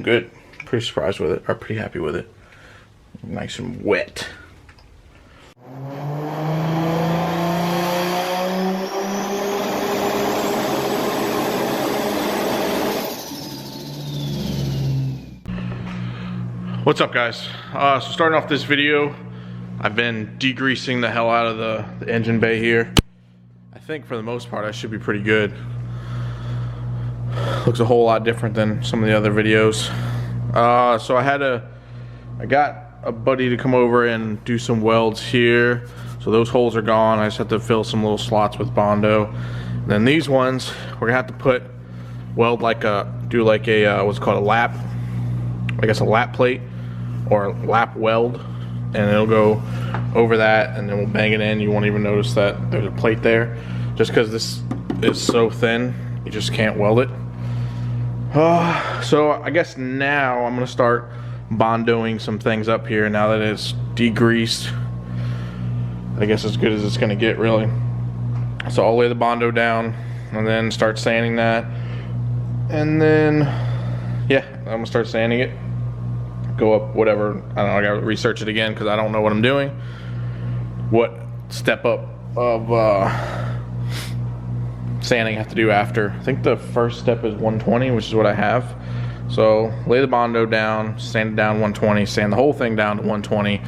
doing good. Pretty surprised with it, or pretty happy with it. Nice and wet. What's up, guys? So starting off this video, I've been degreasing the hell out of the engine bay here. I think for the most part I should be pretty good. Looks a whole lot different than some of the other videos. So I got a buddy to come over and do some welds here. So those holes are gone. I just have to fill some little slots with Bondo. And then these ones, we're gonna have to weld like do like a what's called a lap, I guess a lap plate or a lap weld, and it'll go over that, and then we'll bang it in. You won't even notice that there's a plate there, just because this is so thin, you just can't weld it. So I guess now I'm gonna start bondoing some things up here now that it's degreased. I guess as good as it's gonna get, really. So I'll lay the Bondo down and then start sanding that, and then yeah, I'm gonna start sanding it. Go up whatever, I don't know, I gotta research it again because I don't know what I'm doing. What step up of sanding I have to do after. I think the first step is 120, which is what I have. So lay the Bondo down, sand it down 120, sand the whole thing down to 120,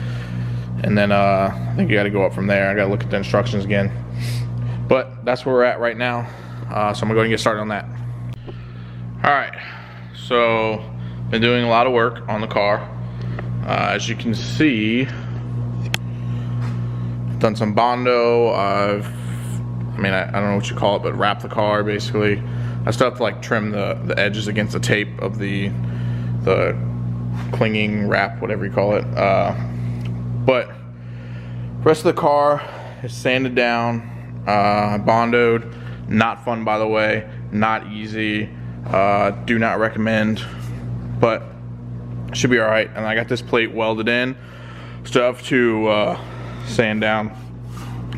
and then I think you gotta go up from there. I gotta look at the instructions again. But that's where we're at right now. So I'm gonna go ahead and get started on that. Alright, so been doing a lot of work on the car. As you can see, I've done some Bondo. I don't know what you call it, but wrap the car basically. I still have to like trim the edges against the tape of the clinging wrap, whatever you call it. But the rest of the car is sanded down, Bondoed. Not fun, by the way, not easy. Do not recommend, but should be all right. And I got this plate welded in. Still have to sand down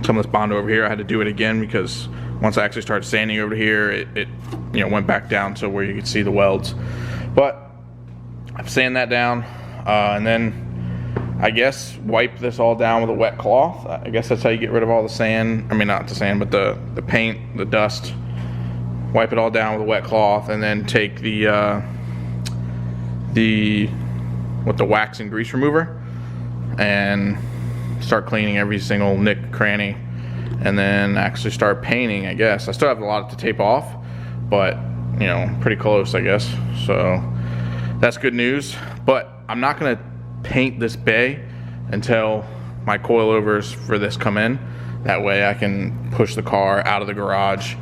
some of this Bondo over here. I had to do it again because once I actually started sanding over here, it went back down to where you could see the welds. But I've sanded that down, and then I guess wipe this all down with a wet cloth. I guess that's how you get rid of all the sand. I mean, not the sand, but the paint, the dust. Wipe it all down with a wet cloth, and then take the wax and grease remover and start cleaning every single nick, cranny, and then actually start painting, I guess. I still have a lot to tape off, but pretty close, I guess. So that's good news. But I'm not gonna paint this bay until my coilovers for this come in. That way I can push the car out of the garage,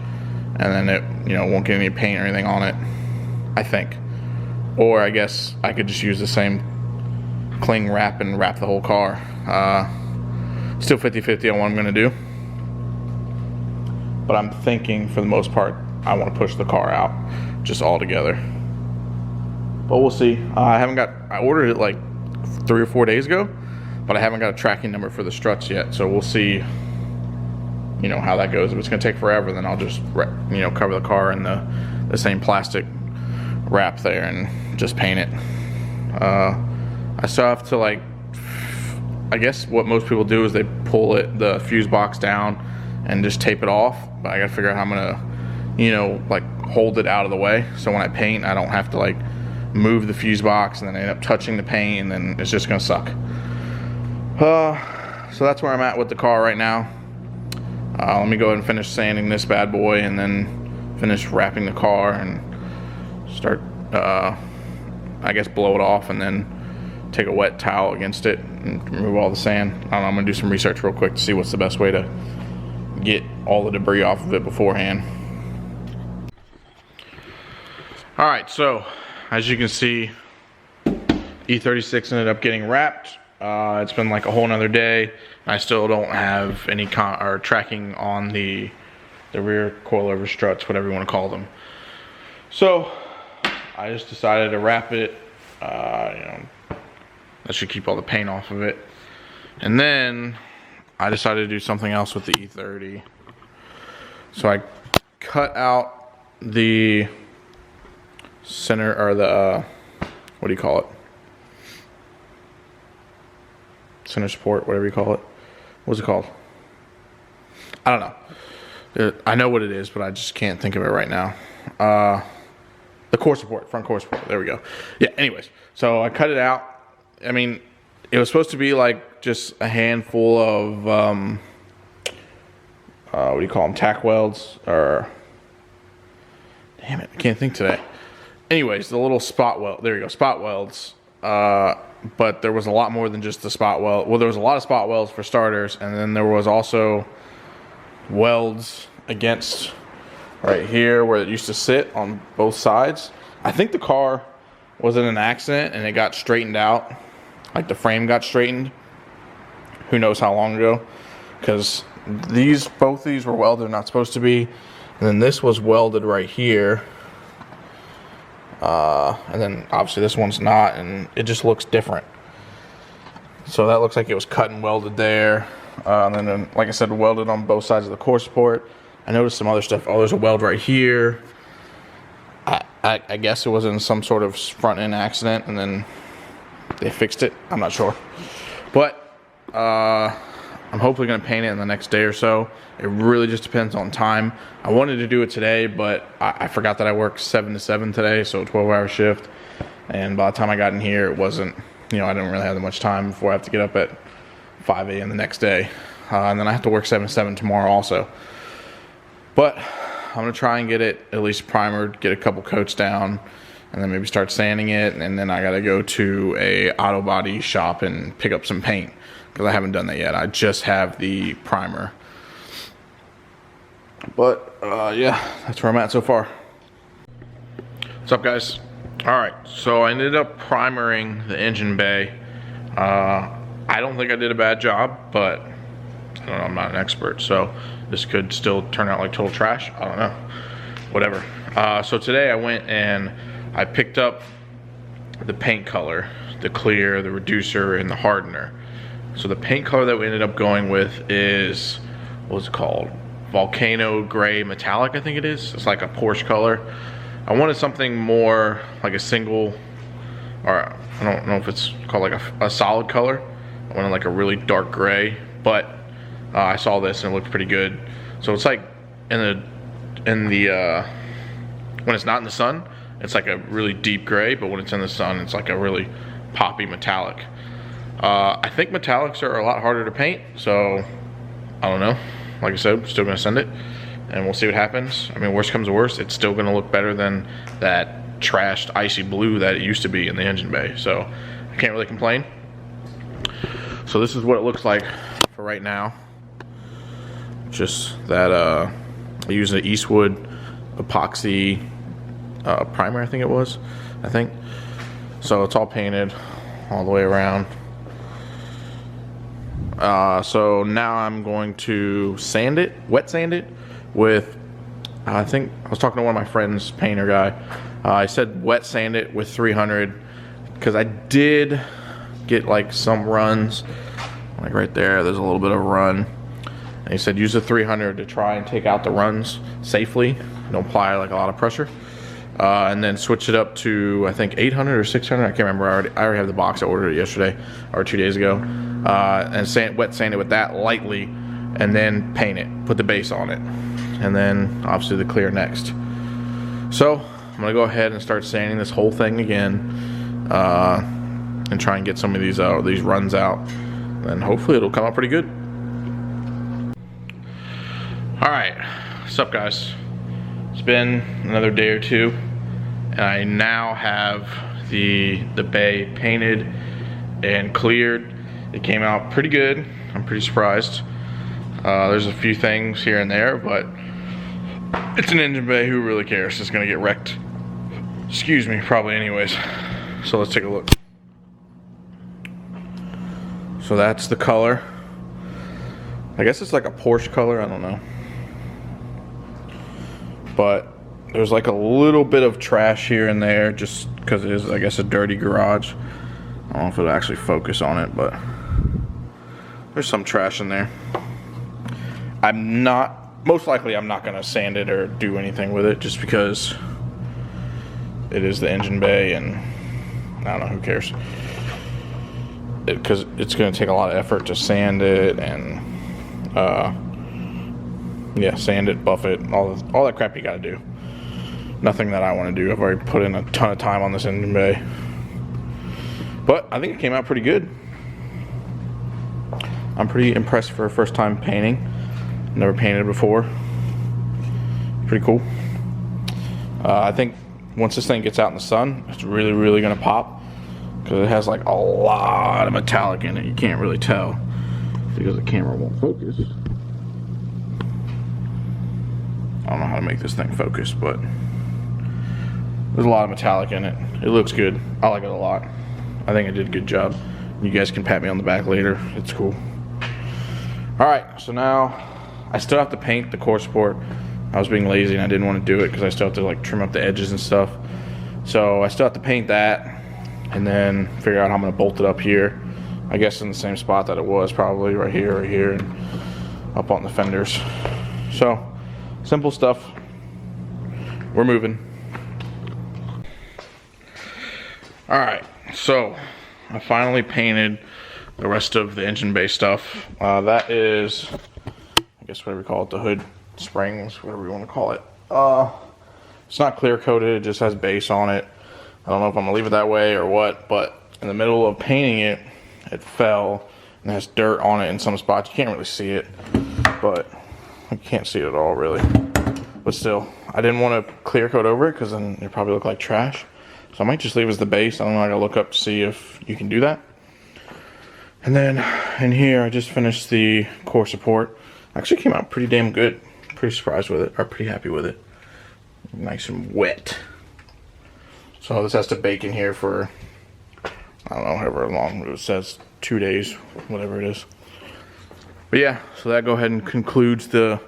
and then it won't get any paint or anything on it, I think. Or I guess I could just use the same cling wrap and wrap the whole car. Still 50-50 on what I'm gonna do, but I'm thinking for the most part I want to push the car out just all together. But we'll see. I ordered it like 3 or 4 days ago, but I haven't got a tracking number for the struts yet, so we'll see how that goes. If it's gonna take forever, then I'll just cover the car in the same plastic wrap there and just paint it. I still have to, like, I guess what most people do is they pull the fuse box down and just tape it off, but I gotta figure out how I'm gonna like hold it out of the way, so when I paint I don't have to like move the fuse box and then I end up touching the paint, and then it's just gonna suck. So that's where I'm at with the car right now. Let me go ahead and finish sanding this bad boy, and then finish wrapping the car and start I guess blow it off, and then take a wet towel against it and remove all the sand. I don't know, I'm gonna do some research real quick to see what's the best way to get all the debris off of it beforehand. Alright, so as you can see, E36 ended up getting wrapped. It's been like a whole nother day. I still don't have any tracking on the rear coilover struts, whatever you want to call them. So I just decided to wrap it. That should keep all the paint off of it. And then I decided to do something else with the E30. So I cut out the center, or the what do you call it? Center support, whatever you call it. What's it called? I don't know. I know what it is, but I just can't think of it right now. The core support, front core support. There we go. Yeah, anyways. So I cut it out. I mean, it was supposed to be like just a handful of, what do you call them? Tack welds, or, damn it, I can't think today. Anyways, the little spot weld, there you go, spot welds. But there was a lot more than just the spot weld. Well, there was a lot of spot welds for starters, and then there was also welds against right here where it used to sit on both sides. I think the car was in an accident and it got straightened out. Like the frame got straightened. Who knows how long ago? Because both these were welded, not supposed to be. And then this was welded right here. And then obviously this one's not, and it just looks different. So that looks like it was cut and welded there. And then, like I said, welded on both sides of the core support. I noticed some other stuff. Oh, there's a weld right here. I guess it was in some sort of front end accident, and then they fixed it. I'm not sure. But I'm hopefully going to paint it in the next day or so. It really just depends on time. I wanted to do it today, but I forgot that I worked 7 to 7 today, so a 12-hour shift. And by the time I got in here, it wasn't, I didn't really have that much time before I have to get up at 5 a.m. the next day. And then I have to work 7 to 7 tomorrow also. But I'm going to try and get it at least primered, get a couple coats down, and then maybe start sanding it. And then I got to go to a auto body shop and pick up some paint, because I haven't done that yet. I just have the primer. But yeah, that's where I'm at so far. What's up, guys? All right, so I ended up primering the engine bay. I don't think I did a bad job, but I don't know, I'm not an expert, so this could still turn out like total trash. I don't know, whatever. So today I went and I picked up the paint color, the clear, the reducer, and the hardener. So the paint color that we ended up going with is, what's it called? Volcano Gray Metallic, I think it is. It's like a Porsche color. I wanted something more like a single, or I don't know if it's called like a solid color. I wanted like a really dark gray, but I saw this and it looked pretty good. So it's like when it's not in the sun, it's like a really deep gray, but when it's in the sun, it's like a really poppy metallic. I think metallics are a lot harder to paint, so I don't know. Like I said, I'm still gonna send it and we'll see what happens. I mean, worst comes to worst, it's still gonna look better than that trashed icy blue that it used to be in the engine bay. So I can't really complain. So this is what it looks like for right now. Just that I used an Eastwood epoxy primer, I think it was. So it's all painted all the way around. So now I'm going to sand it, wet sand it with, I think, I was talking to one of my friends, painter guy. I said wet sand it with 300 because I did get like some runs, like right there, there's a little bit of a run. And he said use the 300 to try and take out the runs safely. Don't apply like a lot of pressure. And then switch it up to, I think, 800 or 600. I can't remember. I already have the box. I ordered it yesterday or 2 days ago. And wet sand it with that lightly, and then paint it. Put the base on it, and then obviously the clear next. So I'm gonna go ahead and start sanding this whole thing again, and try and get some of these runs out. And hopefully it'll come out pretty good. All right, what's up, guys? It's been another day or two, and I now have the bay painted and cleared. It came out pretty good. I'm pretty surprised. There's a few things here and there, but it's an engine bay. Who really cares? It's gonna get wrecked. Excuse me, probably anyways. So let's take a look. So that's the color. I guess it's like a Porsche color, I don't know. But there's like a little bit of trash here and there just because it is, I guess, a dirty garage. I don't know if it'll actually focus on it, but there's some trash in there. Most likely I'm not gonna sand it or do anything with it just because it is the engine bay and I don't know, who cares? Because it's going to take a lot of effort to sand it and yeah, sand it, buff it, all that crap you got to do. Nothing that I want to do. I've already put in a ton of time on this engine bay, but I think it came out pretty good. I'm pretty impressed for a first time painting. Never painted before. Pretty cool. I think once this thing gets out in the sun, it's really gonna pop, because it has like a lot of metallic in it. You can't really tell because the camera won't focus. I don't know how to make this thing focus, but there's a lot of metallic in it. It looks good. I like it a lot. I think I did a good job. You guys can pat me on the back later. It's cool. Alright, so now I still have to paint the core support. I was being lazy and I didn't want to do it because I still have to like trim up the edges and stuff. So I still have to paint that and then figure out how I'm going to bolt it up here. I guess in the same spot that it was, probably right here, and up on the fenders. So, simple stuff. We're moving. Alright, so I finally painted the rest of the engine bay stuff. That is, I guess whatever we call it, the hood springs, whatever you want to call it. It's not clear coated, it just has base on it. I don't know if I'm gonna leave it that way or what, but in the middle of painting it, it fell and has dirt on it in some spots. You can't really see it, but you can't see it at all really. But still, I didn't want to clear coat over it because then it probably look like trash. So I might just leave it as the base. I don't know, I gotta look up to see if you can do that. And then in here, I just finished the core support. Actually came out pretty damn good. Pretty surprised with it, or pretty happy with it. Nice and wet. So this has to bake in here for, I don't know, however long it says, 2 days, whatever it is. But yeah, so that go ahead and concludes the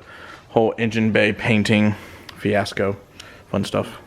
whole engine bay painting fiasco. Fun stuff.